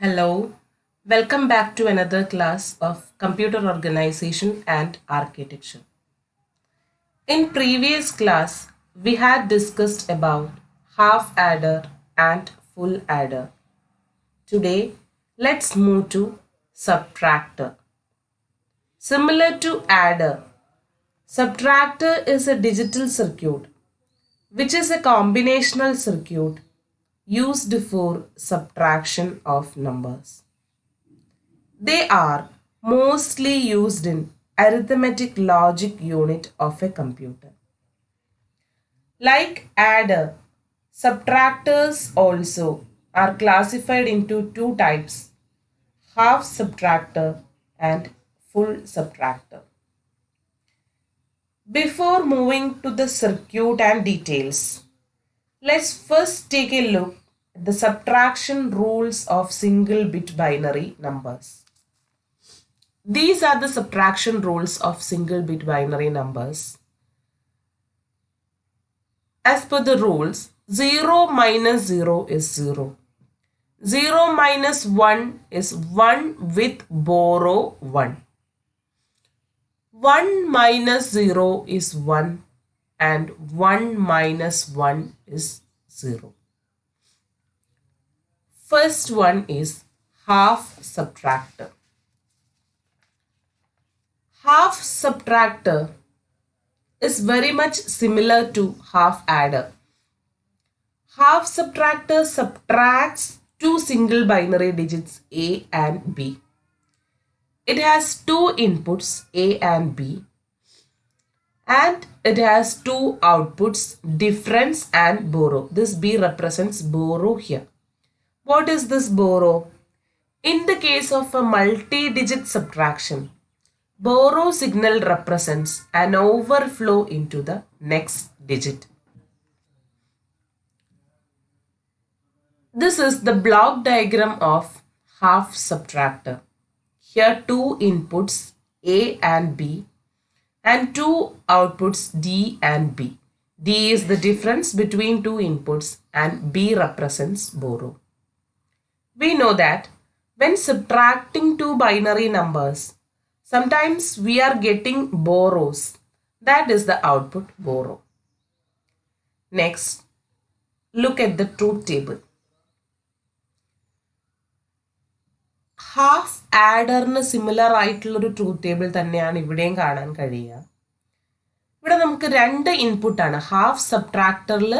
Hello, welcome back to another class of Computer Organization and Architecture. In previous class, we had discussed about half adder and full adder. Today, let's move to subtractor. Similar to adder, subtractor is a digital circuit which is a combinational circuit used for subtraction of numbers. They are mostly used in arithmetic logic unit of a computer. Like adder, subtractors also are classified into two types, half subtractor and full subtractor. Before moving to the circuit and details, let's first take a look at the subtraction rules of single bit binary numbers. These are the subtraction rules of single bit binary numbers. As per the rules, 0 minus 0 is 0. 0 minus 1 is 1 with borrow 1. 1 minus 0 is 1 and 1 minus 1 is 0. First one is half subtractor. Half subtractor is very much similar to half adder. Half subtractor subtracts two single binary digits A and B. It has two inputs A and B, and it has two outputs difference and borrow. This B represents borrow here. What is this borrow? In the case of a multi-digit subtraction, borrow signal represents an overflow into the next digit. This is the block diagram of half subtractor. Here two inputs A and B and two outputs D and B. D is the difference between two inputs and B represents borrow. We know that when subtracting two binary numbers, sometimes we are getting borrows. That is the output borrow. Next, look at the truth table. Half ആഡറിന് similar ആയിട്ടുള്ളൊരു truth table തന്നെയാണ് ഇവിടെയും കാണാൻ കഴിയുക. ഇവിടെ നമുക്ക് രണ്ട് ഇൻപുട്ടാണ്. ഹാഫ് സബ്ട്രാക്ടറിൽ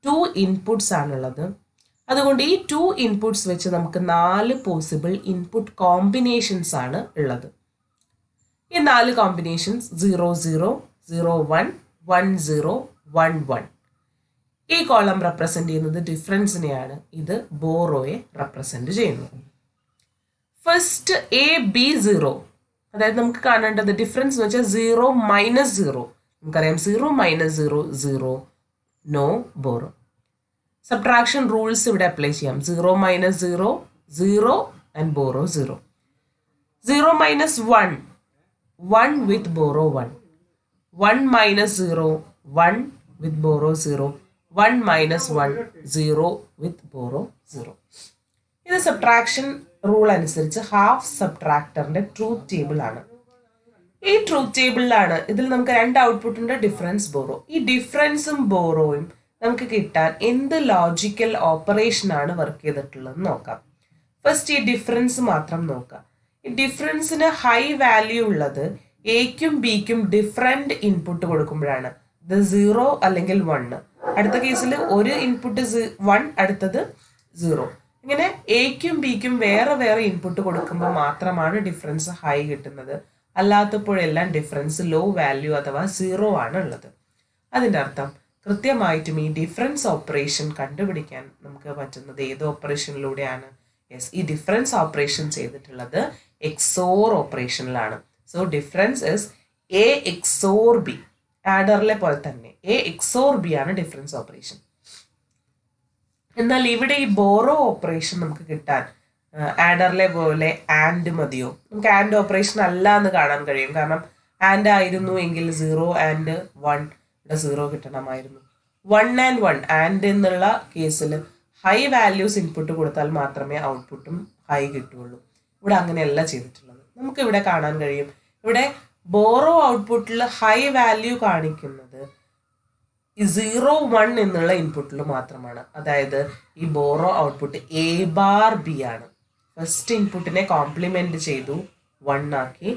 2 ഇൻപുട്സ് ആണുള്ളത്. അതുകൊണ്ട് ഈ 2 ഇൻപുട്സ് വെച്ച് നമുക്ക് 4 പോസിബിൾ ഇൻപുട്ട് കോമ്പിനേഷൻസ് ആണ് ഉള്ളത്. ഈ 4 കോമ്പിനേഷൻസ് 0 0 0 1 1 0 1 1. ഈ കോളം റെപ്രസെന്റ് ചെയ്യുന്നത് ഡിഫറൻസിനെയാണ്. ഇത് ബോറോയെ റെപ്രസെന്റ് ചെയ്യുന്നു. ഫസ്റ്റ് എ ബി 0, അതായത് നമുക്ക് കാണേണ്ടത് ഡിഫറൻസ് എന്ന് വെച്ചാൽ 0 മൈനസ് 0. നമുക്കറിയാം 0 minus 0 0, no borrow. Subtraction rules ഇവിടെ അപ്ലൈ ചെയ്യാം. 0 minus 0 0 and borrow 0. 0 minus 1 1 with borrow 1. 1 minus 0 1 with borrow 0. 1 minus 1 0 with borrow 0. ഇത് സബ്ട്രാക്ഷൻ റൂൾ അനുസരിച്ച് ഹാഫ് സബ്ട്രാക്ടറിന്റെ ട്രൂത്ത് ടേബിൾ ആണ്. ഈ ട്രൂത്ത് ടേബിളിലാണ് ഇതിൽ നമുക്ക് രണ്ട് ഔട്ട്പുട്ടിന്റെ ഡിഫറൻസ് ബോറോ. ഈ ഡിഫറൻസും ബോറോയും നമുക്ക് കിട്ടാൻ എന്ത് ലോജിക്കൽ ഓപ്പറേഷൻ ആണ് വർക്ക് ചെയ്തിട്ടുള്ളത് നോക്കാം. ഫസ്റ്റ് ഈ ഡിഫറൻസ് മാത്രം നോക്കാം. ഈ ഡിഫറൻസിന് ഹൈ വാല്യൂ ഉള്ളത് എക്കും ബിക്കും ഡിഫറെന്റ് ഇൻപുട്ട് കൊടുക്കുമ്പോഴാണ്. ഇത് 0 അല്ലെങ്കിൽ 1. അടുത്ത കേസിൽ ഒരു ഇൻപുട്ട് 1, അടുത്തത് 0. ഇങ്ങനെ എക്കും ബിക്കും വേറെ വേറെ ഇൻപുട്ട് കൊടുക്കുമ്പോൾ മാത്രമാണ് ഡിഫറൻസ് ഹൈ കിട്ടുന്നത്. അല്ലാത്തപ്പോഴെല്ലാം ഡിഫറൻസ് ലോ വാല്യൂ അഥവാ 0 ആണ് ഉള്ളത്. അതിൻ്റെ അർത്ഥം കൃത്യമായിട്ടും ഈ ഡിഫറൻസ് ഓപ്പറേഷൻ കണ്ടുപിടിക്കാൻ നമുക്ക് പറ്റുന്നത് ഏത് ഓപ്പറേഷനിലൂടെയാണ്? യെസ്, ഈ ഡിഫറൻസ് ഓപ്പറേഷൻ ചെയ്തിട്ടുള്ളത് എക്സോർ ഓപ്പറേഷനിലാണ്. So difference is A XOR B. ആഡറിലെ പോലെ തന്നെ എ എക്സോർ ബി ആണ് ഡിഫറൻസ് ഓപ്പറേഷൻ. എന്നാൽ ഇവിടെ ഈ ബോറോ ഓപ്പറേഷൻ നമുക്ക് കിട്ടാൻ ആഡറിലെ പോലെ ആൻഡ് മതിയോ? നമുക്ക് ആൻഡ് ഓപ്പറേഷൻ അല്ല എന്ന് കാണാൻ കഴിയും. കാരണം ആൻഡ് ആയിരുന്നു എങ്കിൽ 0 ആൻഡ് 1 ഇവിടെ 0 കിട്ടണമായിരുന്നു. 1 ആൻഡ് 1 ആൻഡ് എന്നുള്ള കേസിൽ ഹൈ വാല്യൂസ് ഇൻപുട്ട് കൊടുത്താൽ മാത്രമേ ഔട്ട്പുട്ടും ഹൈ കിട്ടുള്ളൂ. ഇവിടെ അങ്ങനെയല്ല ചെയ്തിട്ടുള്ളത്. നമുക്ക് ഇവിടെ കാണാൻ കഴിയും, ഇവിടെ ബോറോ ഔട്ട്പുട്ടിൽ ഹൈ വാല്യൂ കാണിക്കുന്നത് 0, 1 എന്നുള്ള ഇൻപുട്ടിൽ മാത്രമാണ്. അതായത് ഈ borrow output A bar B ആണ്. ഫസ്റ്റ് ഇൻപുട്ടിനെ കോംപ്ലിമെന്റ് ചെയ്തു, 1 ആക്കി,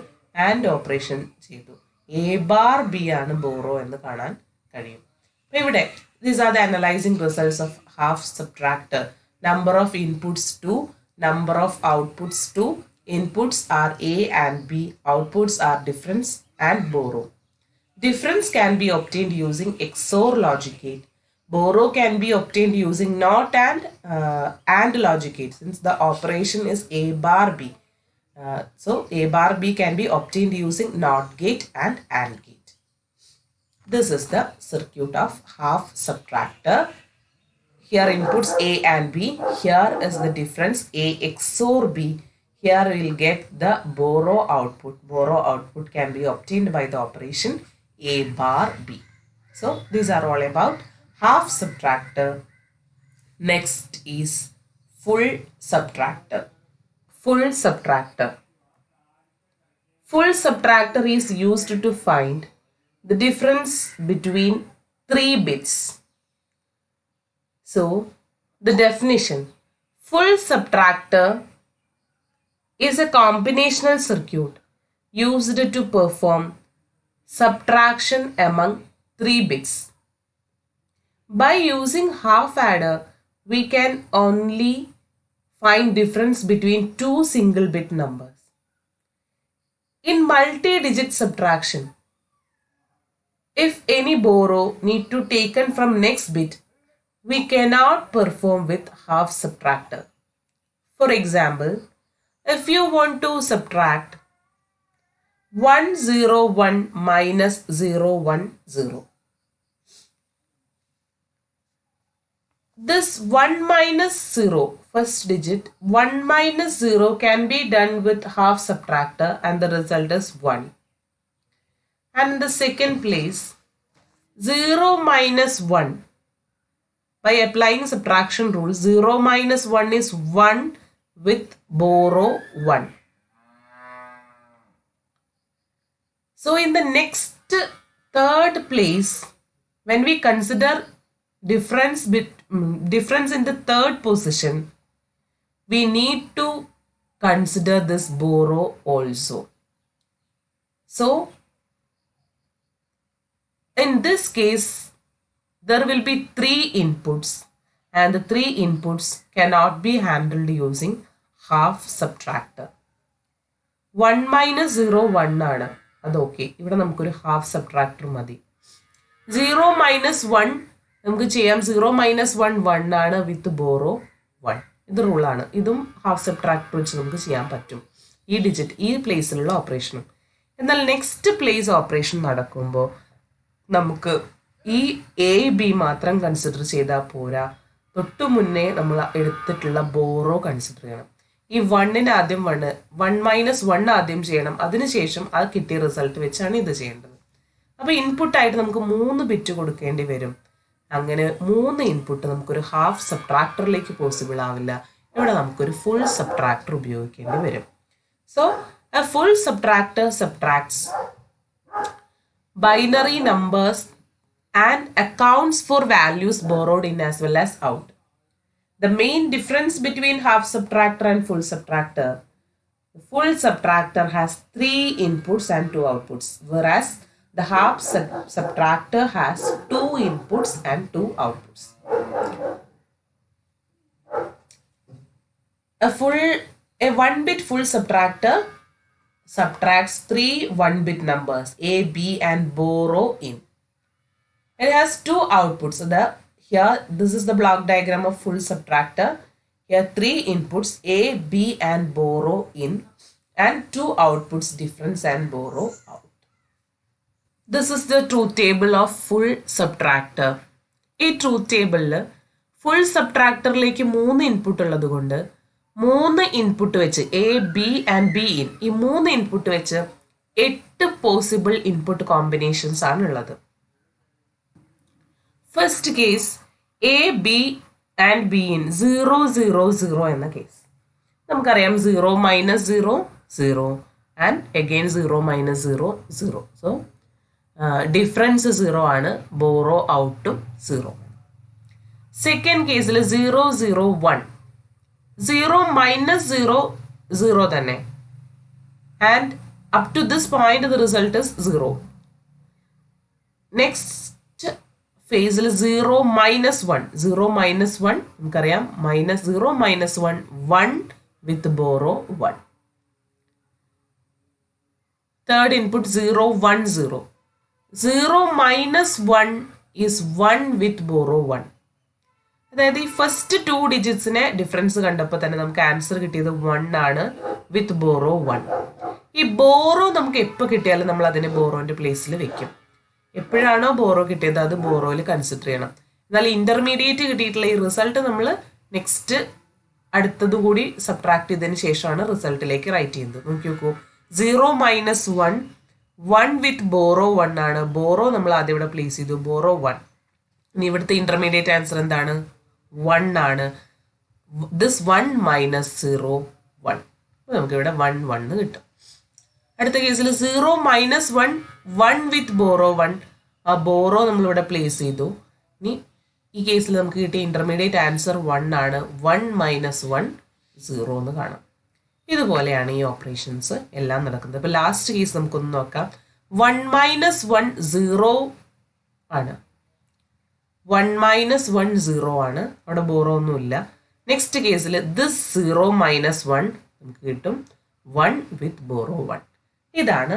ആൻഡ് ഓപ്പറേഷൻ ചെയ്തു. എ ബാർ ബി ആണ് ബോറോ എന്ന് കാണാൻ കഴിയും. അപ്പൊ ഇവിടെ these are the analyzing results of half subtractor. Number of inputs 2, number of outputs 2, inputs are A and B, outputs are difference and borrow. Difference can be obtained using XOR logic gate. Borrow can be obtained using NOT and logic gate, since the operation is A bar B. So A bar B can be obtained using NOT gate and AND gate. This is the circuit of half subtractor. Here inputs A and B. Here is the difference A XOR B. Here we will get the borrow output. Borrow output can be obtained by the operation A bar B. So these are all about half subtractor. Next is full subtractor. Full subtractor. Full subtractor is used to find the difference between 3 bits. So the definition: full subtractor is a combinational circuit used to perform subtraction among 3 bits. By using half adder, we can only find difference between 2 single bit numbers. In multi-digit subtraction, if any borrow need to taken from next bit, we cannot perform with half subtractor. For example, if you want to subtract 101 minus 010, this 1 minus 0, first digit, 1 minus 0 can be done with half subtractor and the result is 1. And in the second place, 0 minus 1. By applying subtraction rule, 0 minus 1 is 1 with borrow 1. So in the next third place, when we consider difference in the third position, we need to consider this borrow also. So in this case, there will be 3 inputs and the 3 inputs cannot be handled using half subtractor. 1 minus 0 1 ആണ്, അത് okay. ഇവിടെ നമുക്കൊരു half subtractor മതി. 0 minus 1 നമുക്ക് ചെയ്യാം. 0 minus 1 1 ആണ് വിത്ത് borrow 1. ഇത് റൂളാണ്. ഇതും ഹാഫ് സബ്ട്രാക്ടർ വെച്ച് നമുക്ക് ചെയ്യാൻ പറ്റും, ഈ ഡിജിറ്റ് ഈ പ്ലേസിലുള്ള ഓപ്പറേഷനും. എന്നാൽ നെക്സ്റ്റ് പ്ലേസ് ഓപ്പറേഷൻ നടക്കുമ്പോൾ നമുക്ക് ഈ എ ബി മാത്രം കൺസിഡർ ചെയ്താൽ പോരാ, തൊട്ടു മുന്നേ നമ്മൾ എടുത്തിട്ടുള്ള ബോറോ കൺസിഡർ ചെയ്യണം. ഈ 1ന് ആദ്യം 1 മൈനസ് 1 ആദ്യം ചെയ്യണം, അതിനുശേഷം ആ കിട്ടിയ റിസൾട്ട് വെച്ചാണ് ഇത് ചെയ്യേണ്ടത്. അപ്പോൾ ഇൻപുട്ടായിട്ട് നമുക്ക് 3 ബിറ്റ് കൊടുക്കേണ്ടി വരും. അങ്ങനെ 3 ഇൻപുട്ട് നമുക്കൊരു ഹാഫ് സബ്ട്രാക്ടറിലേക്ക് പോസിബിൾ ആവില്ല. ഇവിടെ നമുക്കൊരു ഫുൾ സബ്ട്രാക്ടർ ഉപയോഗിക്കേണ്ടി വരും. So a full subtractor subtracts binary numbers and accounts for values borrowed in as well as out. The main difference between half subtractor and full subtractor: the full subtractor has 3 inputs and 2 outputs, whereas the half subtractor has 2 inputs and 2 outputs. A 1-bit full subtractor subtracts 3 1-bit numbers A, B and borrow in. It has 2 outputs. Here this is the block diagram of full subtractor. Here 3 inputs A, B and borrow in, and 2 outputs difference and borrow out. This is the truth table of full subtractor. ഈ truth table full subtractor ലേക്ക് 3 input ഉള്ളത് കൊണ്ട് 3 input വെച്ച് A B and B in, ഈ 3 input വെച്ച് 8 possible input combinations ആണ് ഉള്ളത്. First case A B and B in 0 0 0 എന്ന case. നമുക്കറിയാം 0 minus 0 0 and again 0 minus 0 0. So difference 0 ആണ്, ബോറോ ഔട്ടും 0. സെക്കൻഡ് കേസിൽ 0 0 1 0 മൈനസ് 0 0 തന്നെ and up to this point the result is 0. Next ഫേസിൽ 0 മൈനസ് 1 0 മൈനസ് 1 നമുക്കറിയാം minus 0 minus 1 1 with borrow 1. Third input 0 1 0 0 minus 1 is 1 with borrow 1. അതായത് ഈ first 2 ഡിജിറ്റ്സിനെ difference കണ്ടപ്പോൾ തന്നെ നമുക്ക് ആൻസർ കിട്ടിയത് 1 ആണ് വിത്ത് ബോറോ 1. ഈ ബോറോ നമുക്ക് എപ്പോൾ കിട്ടിയാലും നമ്മൾ അതിനെ ബോറോന്റെ പ്ലേസിൽ വെക്കും. എപ്പോഴാണോ ബോറോ കിട്ടിയത് അത് ബോറോയിൽ കൺസിഡർ ചെയ്യണം. എന്നാൽ ഇന്റർമീഡിയറ്റ് കിട്ടിയിട്ടുള്ള ഈ റിസൾട്ട് നമ്മൾ നെക്സ്റ്റ് അടുത്തത് കൂടി സബ്ട്രാക്ട് ചെയ്തതിന് ശേഷമാണ് റിസൾട്ടിലേക്ക് റൈറ്റ് ചെയ്യുന്നത്. നോക്കി നോക്കൂ, 0 മൈനസ് 1 1 വിത്ത് ബോറോ 1 ആണ്. ബോറോ നമ്മൾ ആദ്യം ഇവിടെ പ്ലേസ് ചെയ്തു, ബോറോ 1. ഇനി ഇവിടുത്തെ ഇന്റർമീഡിയറ്റ് ആൻസർ എന്താണ്? 1 ആണ്. This 1 minus 0 1. നമുക്ക് ഇവിടെ 1 1 കിട്ടും. അടുത്ത കേസിൽ 0 മൈനസ് 1 1 വിത്ത് ബോറോ 1. ആ ബോറോ നമ്മളിവിടെ പ്ലേസ് ചെയ്തു. ഇനി ഈ കേസിൽ നമുക്ക് കിട്ടിയ ഇന്റർമീഡിയറ്റ് ആൻസർ 1 ആണ്. 1 മൈനസ് 1 0 എന്ന് കാണാം. ഇതുപോലെയാണ് ഈ ഓപ്പറേഷൻസ് എല്ലാം നടക്കുന്നത്. ഇപ്പൊ ലാസ്റ്റ് കേസ് നമുക്കൊന്ന് നോക്കാം. 1 മൈനസ് 1 0 ആണ്. 1 മൈനസ് 1 0 ആണ്. അവിടെ ബോറോ ഒന്നുമില്ല. നെക്സ്റ്റ് കേസിൽ ദിസ് 0 മൈനസ് 1 നമുക്ക് കിട്ടും 1 വിത്ത് ബോറോ 1. ഇതാണ്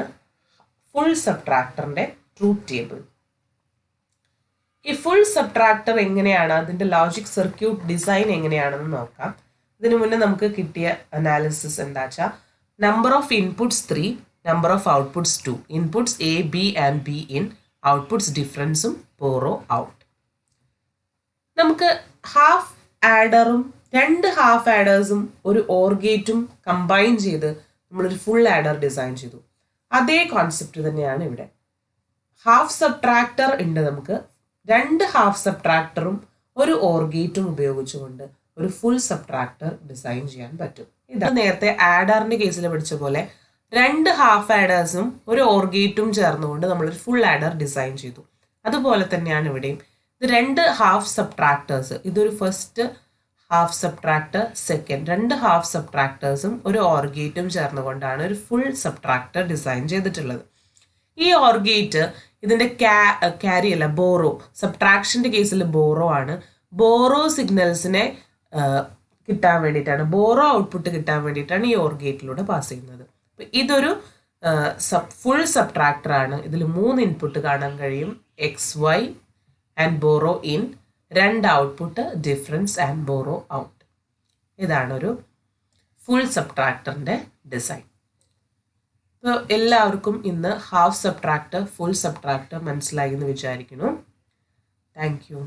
ഫുൾ സബ്ട്രാക്ടറിന്റെ ട്രൂത്ത് ടേബിൾ. ഈ ഫുൾ സബ്ട്രാക്ടർ എങ്ങനെയാണ്, അതിന്റെ ലോജിക് സർക്യൂട്ട് ഡിസൈൻ എങ്ങനെയാണെന്ന് നോക്കാം. ഇതിനു മുന്നേ നമുക്ക് കിട്ടിയ അനാലിസിസ് എന്താ വെച്ചാൽ number of inputs 3, number of outputs 2, inputs A B and B in, outputs ഡിഫറൻസും ബോറോ ഔട്ട്. നമുക്ക് ഹാഫ് ആഡറും 2 ഹാഫ് ആഡേഴ്സും ഒരു ഓർ ഗേറ്റും കമ്പൈൻ ചെയ്ത് നമ്മളൊരു ഫുൾ ആഡർ ഡിസൈൻ ചെയ്തു. അതേ കോൺസെപ്റ്റ് തന്നെയാണ് ഇവിടെ. ഹാഫ് സബ്ട്രാക്ടർ ഉണ്ട്. നമുക്ക് 2 ഹാഫ് സബ്ട്രാക്ടറും ഒരു ഓർ ഗേറ്റും ഉപയോഗിച്ചുകൊണ്ട് ഒരു ഫുൾ സബ്ട്രാക്ടർ ഡിസൈൻ ചെയ്യാൻ പറ്റും. ഇത് നേരത്തെ ആഡറിന്റെ കേസിൽ പഠിച്ച പോലെ 2 ഹാഫ് ആഡേഴ്സും ഒരു ഓർ ഗേറ്റും ചേർന്നുകൊണ്ട് നമ്മളൊരു ഫുൾ ആഡർ ഡിസൈൻ ചെയ്തു. അതുപോലെ തന്നെയാണ് ഇവിടെയും. ഇത് 2 ഹാഫ് സബ്ട്രാക്ടേഴ്സ്, ഇതൊരു first half subtractor, second 2 half സബ്ട്രാക്ടേഴ്സും ഒരു ഓർ ഗേറ്റും ചേർന്നുകൊണ്ടാണ് ഒരു ഫുൾ സബ്ട്രാക്ടർ ഡിസൈൻ ചെയ്തിട്ടുള്ളത്. ഈ ഓർ ഗേറ്റ് ഇതിന്റെ ക്യാരി അല്ല, ബോറോ. സബ്ട്രാക്ഷന്റെ കേസിൽ ബോറോ ആണ്. ബോറോ സിഗ്നൽസിനെ കിട്ടാൻ വേണ്ടിയിട്ടാണ്, ബോറോ ഔട്ട്പുട്ട് കിട്ടാൻ വേണ്ടിയിട്ടാണ് ഈ ഓർ ഗേറ്റിലൂടെ പാസ് ചെയ്യുന്നത്. ഇതൊരു ഫുൾ സബ്ട്രാക്ടർ ആണ്. ഇതിൽ 3 ഇൻപുട്ട് കാണാൻ കഴിയും, x y and borrow in, 2 output difference and borrow out. ഇതാണ് ഒരു ഫുൾ സബ്ട്രാക്ടറിന്റെ ഡിസൈൻ. ഇപ്പോൾ എല്ലാവർക്കും ഇന്ന് ഹാഫ് സബ്ട്രാക്ടർ, ഫുൾ സബ്ട്രാക്ടർ മനസ്സിലായി എന്ന് വിചാരിക്കുന്നു. Thank you.